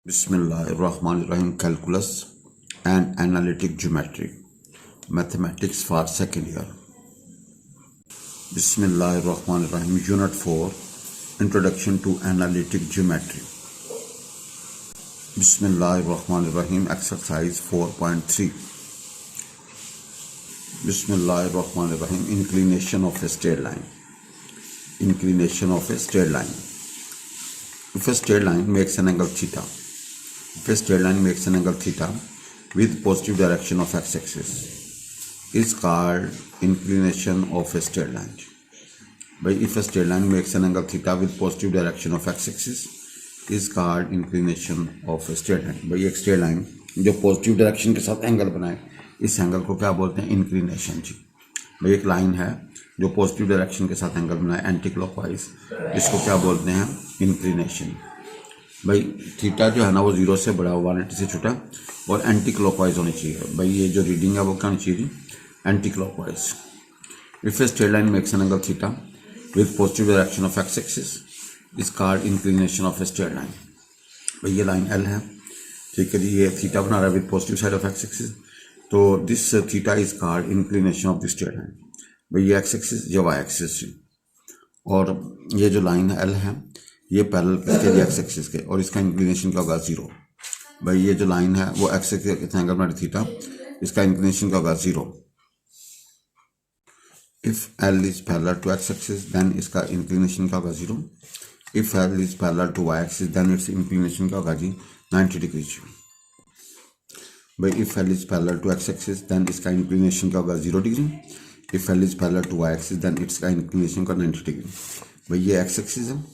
Bismillahirrahmanirrahim. Calculus and Analytic Geometry. Mathematics for second year. Bismillahirrahmanirrahim. Unit 4. Introduction to Analytic Geometry. Bismillahirrahmanirrahim. Exercise 4.3. Bismillahirrahmanirrahim. Inclination of a straight line. Inclination of a straight line. If a straight line makes an angle theta, if a straight line makes an angle theta with positive direction of x-axis, is called inclination of a straight line. But if a straight line makes an angle theta with positive direction of x-axis, is called inclination of a straight line. भाई एक straight line जो positive direction के साथ angle बनाए, इस angle को क्या बोलते हैं? इंक्लिनेशन जी। भाई एक लाइन है जो पॉजिटिव डायरेक्शन के साथ एंगल बनाए एंटी क्लॉकवाइज, इसको क्या बोलते हैं? इंक्लिनेशन। भाई थीटा जो है ना वो 0 से बड़ा, 180 से छोटा और एंटी क्लॉकवाइज होनी चाहिए। भाई ये जो रीडिंग है वो क्या होनी चाहिए? Anti clockwise. If A straight line makes an angle theta with positive direction of X axis is called inclination of a straight line. भाई ये लाइन एल है, ठीक है जी, ये थीटा बना रहा है with positive side of X axis, तो this theta is called inclination of the straight line. भाई ये एक्स एक्सिस, ये वाई एक्सिस, और ये जो लाइन है एल है ये पैरेलल किसके? एक्स एक्सिस के, और इसका इंक्लिनेशन क्या होगा? 0। भाई ये जो लाइन है वो एक्स एक्सिस के एंगल बना थीटा, इसका इंक्लिनेशन क्या होगा? 0। If L is parallel to x axis then इसका इंक्लिनेशन क्या होगा? 0। If L is parallel to y axis then its inclination क्या होगा जी? 90 डिग्री। भाई if L is parallel to x axis then इसका इंक्लिनेशन क्या होगा? 0 degree. If L is parallel to y axis then its का इंक्लिनेशन का 90 degree. भाई ये एक्स एक्सिस है,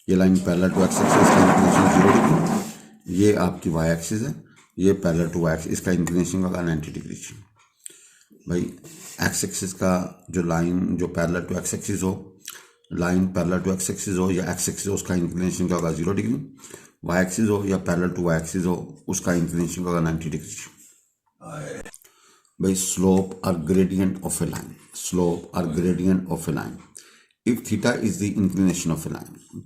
ये line parallel to x axis, इसका इंक्लिनेशन 0 डिग्री। ये आपकी वाई एक्सिस है, ये पैरेलल टू वाई एक्सिस, इसका इंक्लिनेशन का 90 डिग्री। भाई एक्स एक्सिस का जो लाइन जो पैरेलल टू एक्स एक्सिस हो, line parallel to x axis हो या एक्स एक्सिस हो, उसका इंक्लिनेशन क्या होगा? 0 डिग्री। वाई एक्सिस हो या पैरेलल टू वाई एक्सिस हो, उसका इंक्लिनेशन क्या होगा? 90 डिग्री। भाई स्लोप और gradient of a line, slope और gradient of a line. If theta is the inclination of a line,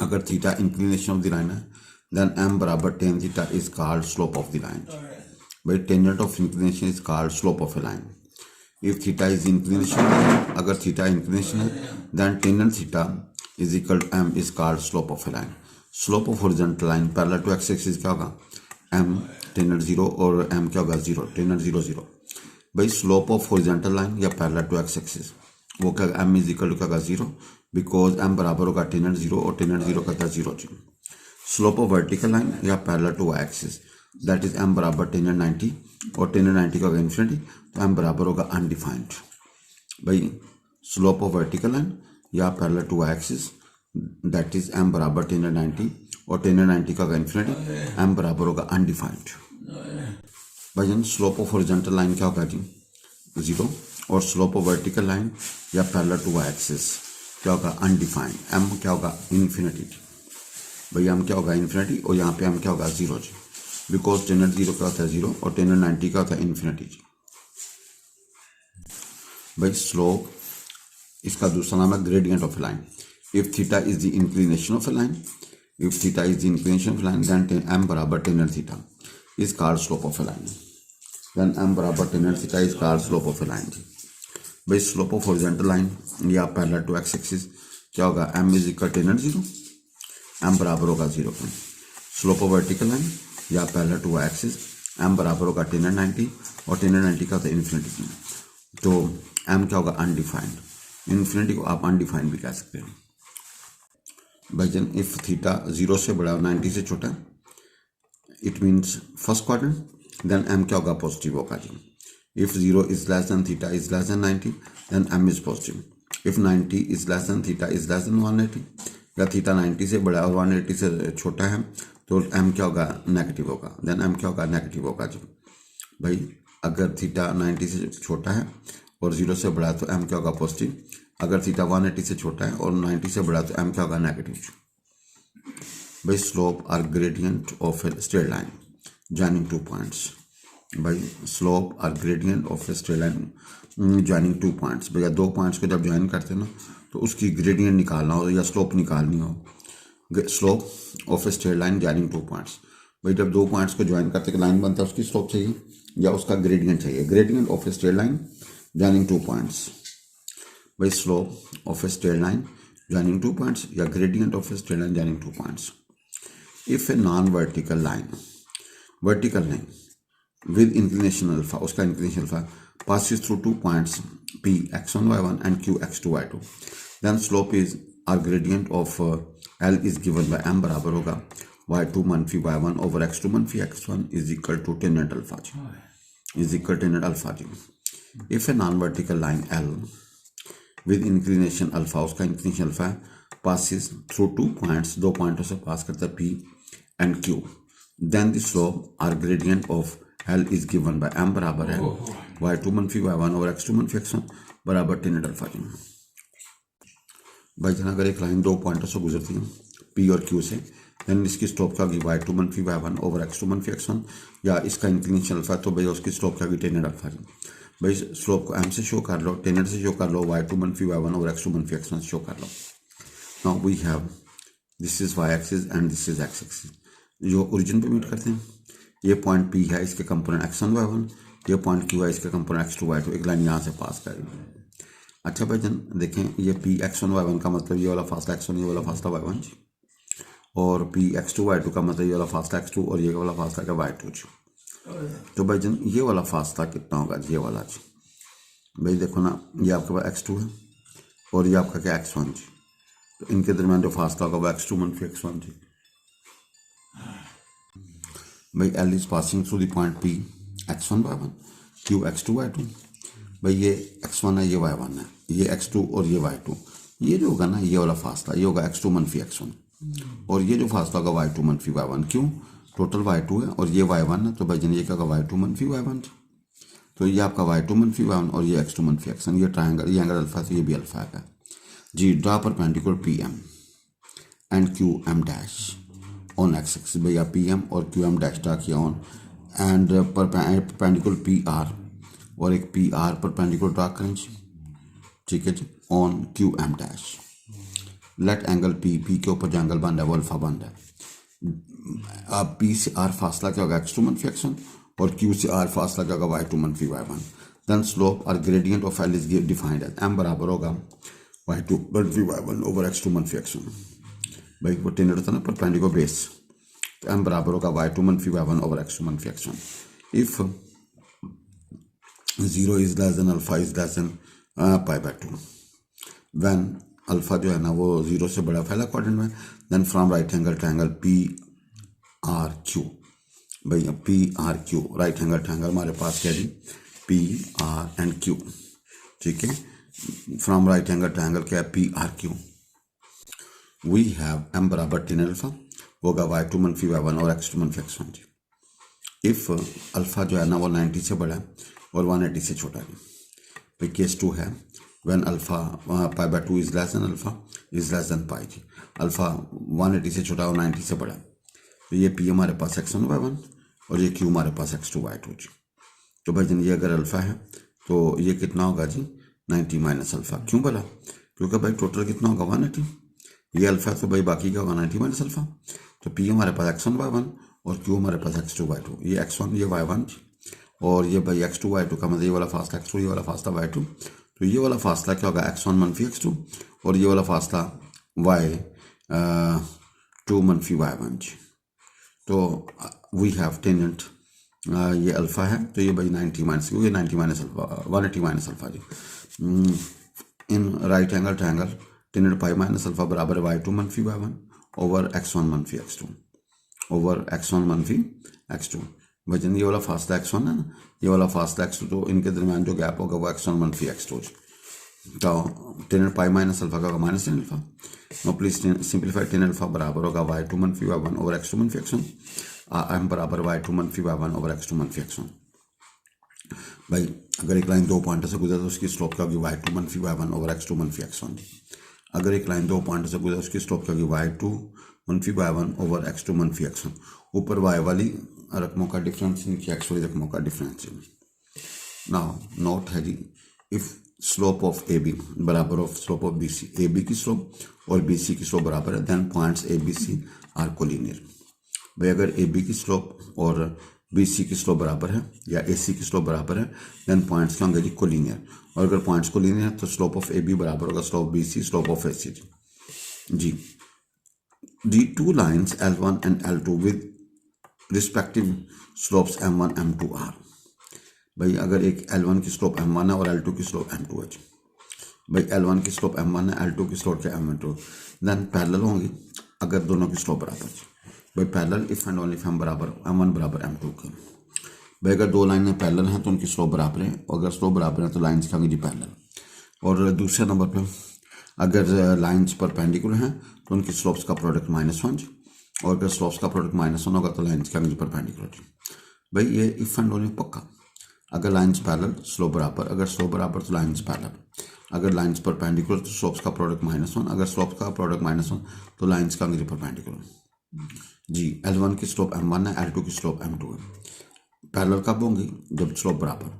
अगर theta inclination of the line है देन एम बराबर tan theta is called slope of the line. भाई tangent of inclination is called slope of a line. If theta is inclination, अगर theta inclination है then tangent theta is equal to M is called slope of a line. Slope of horizontal line parallel to x axis क्या होगा? M tangent 0 और M क्या होगा? 0, tangent 0 0। भाई slope of horizontal line या parallel to x axis वो क्या? M is equal to क्या होगा? 0, बिकॉज एम बराबर होगा टेंजेंट 0 और टेंजेंट 0 का था 0 0। स्लोप ऑफ वर्टिकल लाइन या parallel to y axis that is m बराबर टेंजेंट 90 और टेंजेंट 90 का होगा इन्फिनिटी, तो एम बराबर होगा अनडिफाइंड। भाई स्लोप ऑफ वर्टिकल लाइन या parallel to y axis that is m बराबर टेंजेंट 90 और टेंजेंट 90 का होगा इन्फिनिटी, एम बराबर होगा अनडिफाइंड। भाई स्लोप ऑफ हॉरिजॉन्टल लाइन क्या होगा जी? 0, और स्लोप ऑफ वर्टिकल लाइन या पैरेलल टू वाई एक्सिस क्या होगा? अनडिफाइंड। एम क्या होगा? इन्फिनिटी। भाई एम क्या होगा? इन्फिनिटी, और यहाँ पे एम क्या होगा? 0 जी, बिकॉज टेंजेंट 0 का होता है 0 और टेंजेंट 90 का होता है इन्फिनिटी जी। भाई स्लोप, इसका दूसरा नाम है gradient of a line. If theta is the inclination of a line, if theta is the inclination of a line then M बराबर tangent theta is called slope of a line. Then M बराबर tangent theta is called slope of a line जी। भाई slope of horizontal line या parallel to x axis क्या होगा? M is equal tangent 0, M बराबर होगा 0 का। Slope of vertical line या parallel to y axis m बराबर होगा टेंजेंट 90 और टेंजेंट 90 का होता है इन्फिनिटी, तो एम क्या होगा? अनडिफाइंड। इन्फिनिटी को आप अनडिफाइंड भी कह सकते हैं। भाई जन इफ थीटा 0 से बड़ा और 90 से छोटा, it means first quadrant, then m क्या होगा? पॉजिटिव होगा जी। If 0 is less than theta is less than 90, then m is positive. If 90 is less than theta is less than 180, या थीटा 90 से बड़ा और 180 से छोटा है तो m क्या होगा? नेगेटिव होगा। देन m क्या होगा? नेगेटिव होगा जी। भाई अगर थीटा 90 से छोटा है और 0 से बड़ा है तो m क्या होगा? पॉजिटिव। अगर थीटा 180 से छोटा है और 90 से बड़ा है तो m क्या होगा? नेगेटिव। भाई स्लोप और gradient of a straight line joining 2 points. भाई स्लोप और gradient of a straight line joining 2 points. भैया 2 पॉइंट्स को जब ज्वाइन करते हैं ना तो उसकी ग्रेडियंट निकालना हो या स्लोप निकालनी हो slope of a straight line joining 2 points. भाई जब 2 पॉइंट्स को ज्वाइन करते लाइन बनता है उसकी स्लोप चाहिए या उसका ग्रेडियंट चाहिए। Gradient of a straight line joining 2 points. भाई slope of a straight line joining 2 points या gradient of a straight line joining 2 points. If a non vertical line, vertical line with inclination alpha, उसका inclination alpha passes through 2 points P x1 y1 and Q x2 y2, then slope is or gradient of L is given by m बराबर होगा y2 मनफी y1 over x2 मनफी x1 is equal to tangent alpha ji, is equal to tangent alpha ji. if a non-vertical line L with inclination alpha, उसका inclination alpha passes through 2 points, 2 पॉइंटों से पास करता है P and Q, then the slope or gradient of L is given by m बराबर है y2 मनफी y1 और x2 मनफी x1 बराबर tangent alpha जी। भाई अगर एक लाइन 2 पॉइंटों से गुजरती है P और Q से, देन इसकी स्लोप क्या होगी y2 मनफी y1 ओवर x2 मनफी x1, या इसका इंक्लिनेशन अल्फा तो भाई उसकी स्लोप क्या होगी tangent alpha जी। भाई स्लोप को m से शो कर लो, tangent से शो कर लो, y2 मनफी y1 ओवर x2 मनफी x1 से शो कर लो। Now we have this is y axis and this is x axis जो ओरिजिन पे मीट करते हैं। ये पॉइंट P है, इसके कंपोनेंट x1 y1, ये पॉइंट Q है, इसके कंपोनेंट x2 y2, एक लाइन यहाँ से पास करेगी। अच्छा भाई जन देखें ये P x1 y1 का मतलब ये वाला फासला x1, ये वाला फासला y1 जी, और P x2 y2 का मतलब ये वाला फासला x2 और ये वाला फासला क्या y2 जी। तो भाई जन ये वाला फासला कितना होगा, ये वाला जी। भाई देखो ना, ये आपके पास x2 है और ये आपका क्या x1 जी, तो इनके दरमियान जो फासला होगा वो x2 मनफी x1 जी। भाई L is passing through the point P x1 y1 Q x2 y2। भाई ये x1 है, ये y1 है, ये x2 और ये y2, ये जो होगा ना ये वाला फासला ये होगा x2 मनफी x1, और ये जो फासला होगा y2 मनफी y1। क्यों, टोटल y2 है और ये y1 है, तो भाई जन ये क्या होगा y2 मनफी y1। तो ये आपका y2 मनफी y1 और ये x2 मनफी x1, ये ट्रायंगल, ये एंगल अल्फा, तो ये भी अल्फा है जी। Draw perpendicular PM and QM dash on X axis. भैया PM और QM डैश ड्रा किया ऑन, एंड परपेंडिकुलर PR और एक PR परपेंडिकुलर ड्रा करें जी, ठीक है जी, on QM dash. Let angle P के ऊपर जो एंगल बन रहा है वो अल्फा बन रहा है। अब P से R फासला क्या होगा x2 मनफी x1, और Q से R फासला क्या होगा y2 मनफी y1। देन स्लोप और gradient of L is defined as m बराबर होगा y2 मनफी y1 ओवर x2 मनफी x1। भाई वो टेंजेंट होता है ना परपेंडिकुलर बेस, तो m बराबर होगा y2 मनफी y1 ओवर x2 मनफी x1। If 0 is less than alpha is less than π/2, when alpha जो है ना वो 0 से बड़ा पहला क्वाड्रेंट में, then from right angle triangle PRQ। भाई PRQ राइट एंगल ट्रायंगल हमारे पास क्या जी PR एंड Q, ठीक है। फ्रॉम राइट एंगल ट्रायंगल क्या है PRQ, वी हैव m बराबर tangent अल्फा होगा y2 मनफी y1 और x2 मनफी x1 जी। इफ अल्फा जो है ना वो 90 से बड़ा है और 180 से छोटा है। भाई केस 2 है when alpha π/2 is less than alpha is less than pi जी। अल्फा 180 से छोटा और 90 से बड़ा, तो ये P हमारे पास x1 y1 और ये Q हमारे पास x2 y2 जी। तो भाई जन ये अगर अल्फा है तो ये कितना होगा जी 90 माइनस अल्फा। क्यों बोला, क्योंकि भाई टोटल कितना होगा 180, ये अल्फा तो भाई बाकी क्या होगा 90 माइनस अल्फा। तो P हमारे पास x1 y1 और Q हमारे पास x2 y2, ये x1 ये y1 और ये भाई x2 y2 का मतलब ये वाला फासला x2 ये वाला फासला y2। तो ये वाला फासला क्या होगा x1 मनफी x2 और ये वाला फासला y2 मनफी y1 जी। तो वी हैव टेंजेंट ये अल्फा है, तो ये भाई 90 माइनस, ये 90 माइनस अल्फा 180 माइनस अल्फा जी। In right angle triangle tangent pi minus alpha बराबर है y2 मनफी y1 ओवर x1 मनफी x2 ओवर x1 मनफी x2। वजन ये वाला फासला x1 है ना, ये वाला फासला x2, तो इनके दरमियान जो गैप होगा वो x1 मनफी x2। तो टेंजेंट पाई माइनस अल्फा का होगा minus tan alpha. No please simplify tan alpha बराबर होगा y2 मनफी y1 ओवर x2 मनफी x1। m बराबर y2 मनफी y1 ओवर x2 मनफी x1। भाई अगर एक लाइन 2 पॉइंट से गुजरे तो उसकी स्लोप क्या होगी y2 मनफी y1 ओवर x2 मनफी x1। अगर एक लाइन 2 पॉइंट से गुजरे उसकी स्लोप क्या होगी y2 मनफी y1 ओवर x2 मनफी x1। ऊपर y वाली रकमों का डिफरेंस, नीचे x वाली रकमों का डिफरेंस। नाउ नोट है जी, if slope of A B बराबर of slope of B C, A B की स्लोप और बी सी की स्लोप बराबर है, then points A B C are collinear. भाई अगर ए बी की स्लोप और बी सी की स्लोप बराबर है या ए सी की स्लोप बराबर है, देन पॉइंट्स क्या होंगे जी, कोलिनियर। और अगर पॉइंट्स कोलिनियर है तो स्लोप ऑफ ए बी बराबर होगा slope B C slope of A C जी। The two lines L1 and L2 with respective slopes M1 M2 are. भाई अगर एक L1 की स्लोप M1 है और L2 की स्लोप M2 है जी। भाई L1 की स्लोप M1 है, L2 की स्लोप क्या M2, देन पैरेलल होंगी अगर दोनों की स्लोप बराबर जी। भाई parallel if and only if M बराबर M1 बराबर M2 के। भाई अगर दो लाइनें पैरेलल हैं तो उनकी स्लोप बराबर है, और अगर स्लोप बराबर है तो लाइन्स क्या होंगी जी, पैरेलल। और दूसरे नंबर पे अगर लाइन्स परपेंडिकुलर हैं तो उनकी स्लोप्स का प्रोडक्ट -1 जी, और अगर स्लोप्स का प्रोडक्ट -1 होगा तो लाइन्स क्या होंगी परपेंडिकुलर जी। भाई ये इफ एंड ओनली पक्का, अगर लाइन्स पैरेलल स्लोप बराबर, अगर स्लोप बराबर तो लाइन्स पैरेलल, अगर लाइन्स परपेंडिकुलर तो स्लोप्स का प्रोडक्ट -1, अगर स्लोप्स का प्रोडक्ट -1 तो लाइन्स का होंगी परपेंडिकुलर जी। L1 की स्लोप M1 है, L2 की स्लोप M2 है। पैरेलल कब होंगी, जब स्लोप बराबर,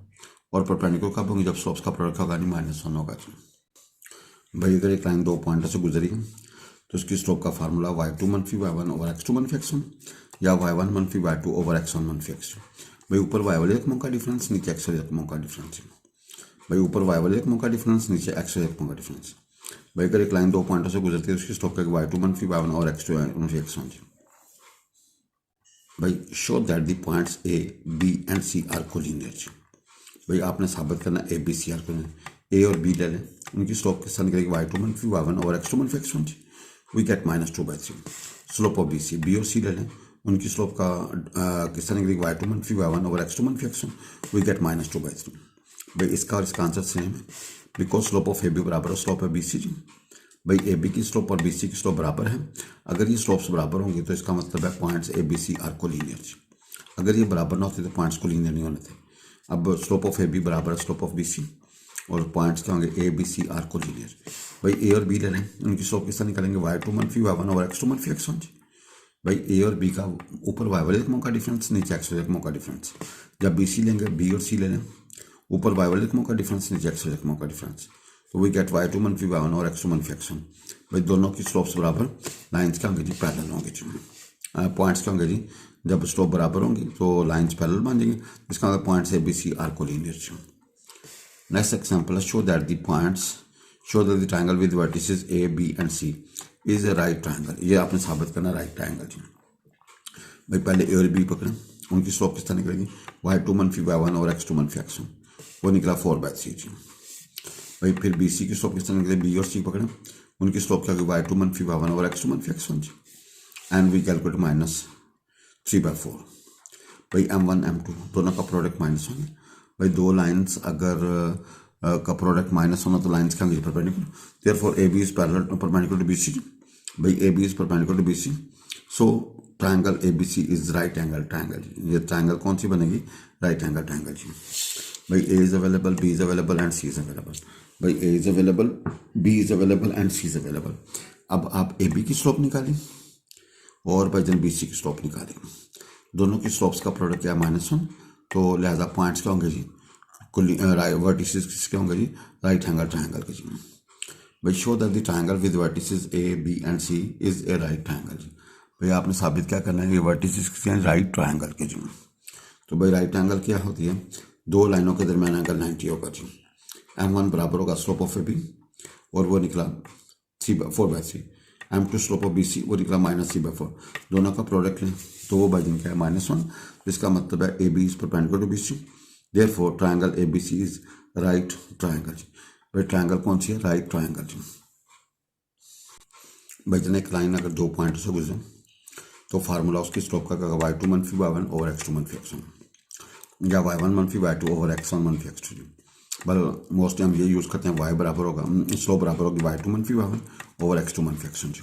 और परपेंडिकुलर कब होंगी, जब स्लोप्स का प्रोडक्ट होगा नहीं -1 होगा जी। भाई अगर एक लाइन दो पॉइंट से गुजरी है तो उसकी स्लोप का फार्मूला y2 मनफी y1 ओवर x2 मनफी x1 या y1 मनफी y2 ओवर x1 मनफी x2। भाई ऊपर y वाले रकमों का डिफरेंस, नीचे x वाले रकमों का डिफरेंस। भाई ऊपर y वाले रकमों का डिफरेंस, नीचे x वाले रकमों का डिफरेंस। भाई अगर एक लाइन दो पॉइंटों से गुजरती है तो उसकी स्लोप का y2 मनफी y1 और x2 मनफी x1 जी। भाई show that the points A B and C are collinear जी। भाई आपने साबित करना A B C are collinear. A और बी ले लें, उनकी स्लोप किस तरह निकलेगी, y2 मनफी y1 और x2 मनफी x1 जी। We get -2/3। Slope of B और सी ले लें, उनकी स्लोप का किस तरह निकलेगी, y2 मनफी y1 और x2 मनफी x1, वी गेट -2/3। भाई इसका और इसका आंसर सेम है, because slope of A B बराबर है स्लोप है बी सी जी। भाई ए बी की स्लोप और बी सी की स्लोप बराबर है, अगर ये स्लोप्स बराबर होंगी तो इसका मतलब है points A B C are collinear जी। अगर ये बराबर ना होते तो पॉइंट्स कोलिनियर नहीं होने थे। अब स्लोप ऑफ ए बी बराबर है स्लोप ऑफ बी सी, और पॉइंट्स क्या होंगे, A B C are collinear. भाई ए और बी ले लें, उनकी स्लोप किस तरह निकालेंगे, y2 मनफी y1 और x2 मनफी x1 जी। भाई ए और बी का ऊपर y वाले रकमों का डिफरेंस, नीचे x वाले रकमों का डिफरेंस। जब बी सी लेंगे, बी और सी ले लें, ऊपर y वाले रकमों का डिफरेंस, नीचे x वाले रकमों का डिफरेंस, तो वी गेट y2 मनफी y1 और x2 मनफी x1। भाई दोनों की स्लोप्स बराबर, लाइन्स क्या होंगे जी, पैरेलल होंगे जी। पॉइंट्स क्या होंगे जी, जब स्लोप बराबर होंगी तो लाइन्स पैरेलल बन जाएंगे, जिसका मतलब points A B C are collinear जी। नेक्स्ट एग्जाम्पल है, show that the points, show that the triangle with vertices A B and C is a right triangle. ये आपने साबित करना राइट ट्रायंगल जी। भाई पहले ए और बी पकड़ें, उनकी स्लोप किस तरह निकलेगी, y2 मनफी y1 और x2 मनफी x1, वो निकला 4/3 जी। भाई फिर बी सी की स्लोप किस तरह निकले, बी और सी पकड़ें, उनकी स्लोप क्या होगी, y2 मनफी y1 और x2 मनफी x1 ji, and we calculate -3/4। भाई M1 M2 दोनों का प्रोडक्ट -1 है। भाई दो लाइन्स अगर का प्रोडक्ट -1 होना तो लाइन्स क्या होंगी, perpendicular, therefore A B is parallel perpendicular to B C. भाई A B is perpendicular to B C, so triangle A B C is right angle triangle जी। ये ट्रायंगल कौन सी बनेगी, राइट एंगल ट्रायंगल जी। भाई A is available, B is available and C is available. भाई A is available, B is available and C is available. अब आप ए B की स्लोप निकालें और भाई जन बी सी की स्लोप निकालें, दोनों की स्लोप्स का प्रोडक्ट क्या -1, तो लिहाजा पॉइंट्स क्या होंगे जी, वर्टिसेस किसके होंगे जी, राइट एंगल ट्रायंगल के जी। भाई show that the triangle with vertices A B and C is a right triangle जी। भाई आपने साबित क्या करना है, ये वर्टिसेस किसके हैं, राइट ट्रायंगल के जी। तो भाई राइट एंगल क्या होती है, दो लाइनों के दरमियान एंगल 90 होगा जी। M1 बराबर होगा स्लोप ऑफ ए बी, और वो निकला 4/3। M2 स्लोप ऑफ बी सी, वो निकला -3/4। दोनों का प्रोडक्ट लें तो वो बाई क्या है, -1, जिसका मतलब है A B is perpendicular to B C, therefore triangle A B C is right triangle जी। भाई ट्रायंगल कौन सी है, राइट ट्रायंगल जी। भाई जन एक लाइन अगर दो पॉइंट से गुजरे तो फार्मूला उसकी स्लोप का y2 मनफी y1 ओवर x2 मनफी x1, या y1 मनफी y2 ओवर x1 मनफी x2 जी। बल मोस्टली हम ये यूज़ करते हैं, y बराबर होगा, स्लोप बराबर होगी y2 मनफी y1 ओवर x2 मनफी x1 जी।